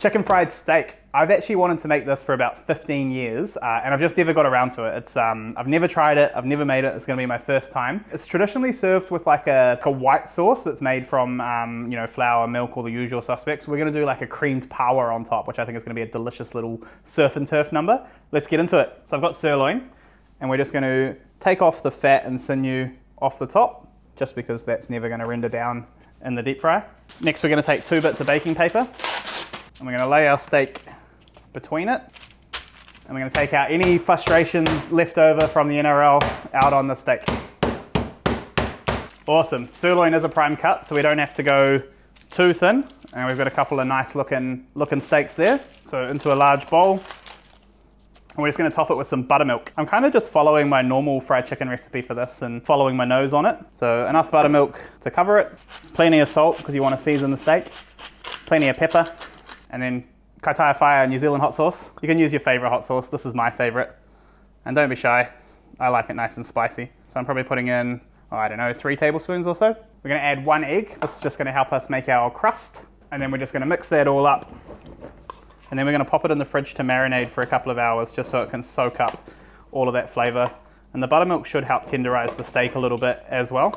Chicken fried steak. I've actually wanted to make this for about 15 years and I've just never got around to it. It's I've never tried it, I've never made it, it's gonna be my first time. It's traditionally served with like a white sauce that's made from you know, flour, milk, all the usual suspects. We're gonna do like a creamed Paua on top, which I think is gonna be a delicious little surf and turf number. Let's get into it. So I've got sirloin and we're just gonna take off the fat and sinew off the top, just because that's never gonna render down in the deep fry. Next we're gonna take 2 bits of baking paper and we're gonna lay our steak between it. And we're gonna take out any frustrations left over from the NRL out on the steak. Awesome, sirloin is a prime cut, so we don't have to go too thin. And we've got a couple of nice looking steaks there. So into a large bowl. And we're just gonna top it with some buttermilk. I'm kind of just following my normal fried chicken recipe for this and following my nose on it. So enough buttermilk to cover it. Plenty of salt, because you wanna season the steak. Plenty of pepper. And then Kaitaia Whaia New Zealand hot sauce. You can use your favorite hot sauce. This is my favorite. And don't be shy. I like it nice and spicy. So I'm probably putting in, oh, I don't know, 3 tablespoons or so. We're gonna add 1 egg. This is just gonna help us make our crust. And then we're just gonna mix that all up. And then we're gonna pop it in the fridge to marinate for a couple of hours just so it can soak up all of that flavor. And the buttermilk should help tenderize the steak a little bit as well.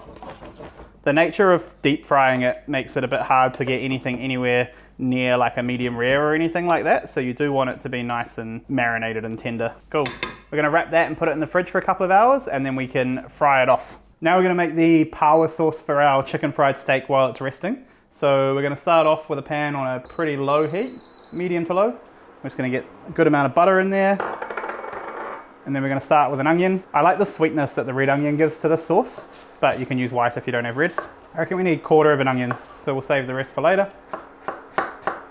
The nature of deep frying it makes it a bit hard to get anything anywhere near like a medium rare or anything like that. So you do want it to be nice and marinated and tender. Cool. We're gonna wrap that and put it in the fridge for a couple of hours and then we can fry it off. Now we're gonna make the Paua sauce for our chicken fried steak while it's resting. So we're gonna start off with a pan on a pretty low heat, medium to low. We're just gonna get a good amount of butter in there. And then we're gonna start with an onion. I like the sweetness that the red onion gives to this sauce, but you can use white if you don't have red. I reckon we need 1/4 of an onion, so we'll save the rest for later.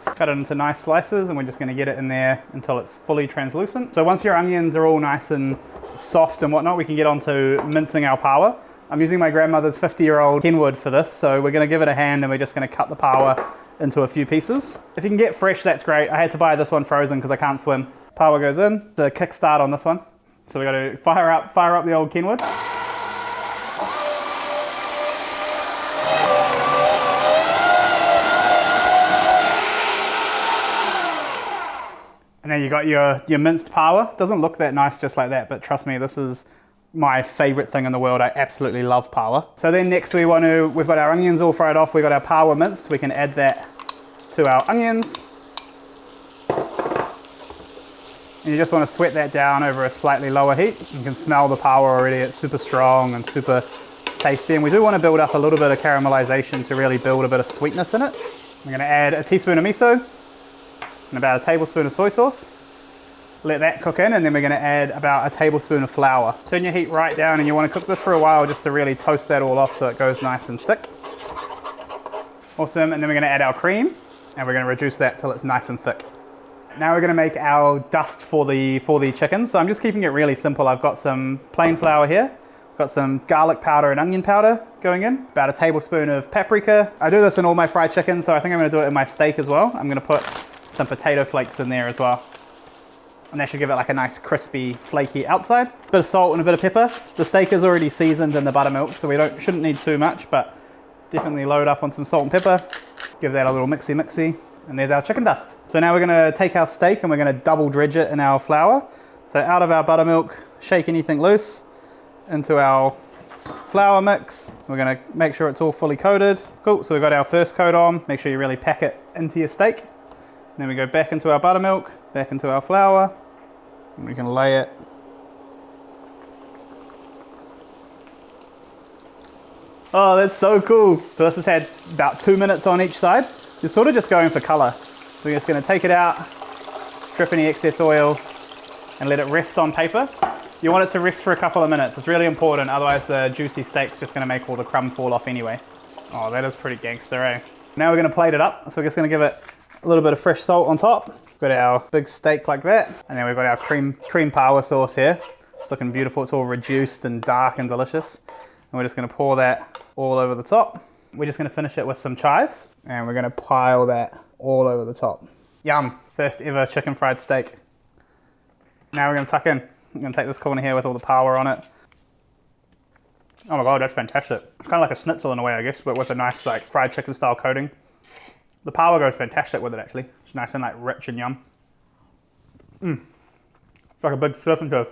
Cut it into nice slices and we're just gonna get it in there until it's fully translucent. So once your onions are all nice and soft and whatnot, we can get on to mincing our Paua. I'm using my grandmother's 50-year-old Kenwood for this, so we're gonna give it a hand and we're just gonna cut the Paua into a few pieces. If you can get fresh, that's great. I had to buy this one frozen because I can't swim. Paua goes in, the kickstart on this one. So we got to fire up the old Kenwood. And then you got your minced Paua. Doesn't look that nice just like that, but trust me, this is my favorite thing in the world. I absolutely love Paua. So then next we've got our onions all fried off. We've got our Paua minced. We can add that to our onions. And you just want to sweat that down over a slightly lower heat. You can smell the Paua already. It's super strong and super tasty. And we do want to build up a little bit of caramelization to really build a bit of sweetness in it. We're going to add a teaspoon of miso and about a tablespoon of soy sauce. Let that cook in, and then we're going to add about a tablespoon of flour. Turn your heat right down, and you want to cook this for a while just to really toast that all off so it goes nice and thick. Awesome. And then we're going to add our cream, and we're going to reduce that till it's nice and thick. Now we're gonna make our dust for the chicken. So I'm just keeping it really simple. I've got some plain flour here. Got some garlic powder and onion powder going in. About a tablespoon of paprika. I do this in all my fried chicken, so I think I'm gonna do it in my steak as well. I'm gonna put some potato flakes in there as well. And that should give it like a nice crispy, flaky outside. Bit of salt and a bit of pepper. The steak is already seasoned in the buttermilk, so we shouldn't need too much, but definitely load up on some salt and pepper. Give that a little mixy. And there's our chicken dust. So now we're gonna take our steak and we're gonna double dredge it in our flour. So out of our buttermilk, shake anything loose into our flour mix. We're gonna make sure it's all fully coated. Cool, so we've got our first coat on. Make sure you really pack it into your steak. And then we go back into our buttermilk, back into our flour, and we can lay it. Oh, that's so cool. So this has had about 2 minutes on each side. You're sort of just going for color. So we're just gonna take it out, strip any excess oil, and let it rest on paper. You want it to rest for a couple of minutes. It's really important, otherwise the juicy steak's just gonna make all the crumb fall off anyway. Oh, that is pretty gangster, eh? Now we're gonna plate it up. So we're just gonna give it a little bit of fresh salt on top. Got our big steak like that. And then we've got our cream Paua sauce here. It's looking beautiful. It's all reduced and dark and delicious. And we're just gonna pour that all over the top. We're just gonna finish it with some chives, and we're gonna pile that all over the top. Yum, first ever chicken fried steak. Now we're gonna tuck in. I'm gonna take this corner here with all the Paua on it. Oh my God, that's fantastic. It's kind of like a schnitzel in a way, I guess, but with a nice like fried chicken style coating. The Paua goes fantastic with it actually. It's nice and like rich and yum. It's like a big surf and turf.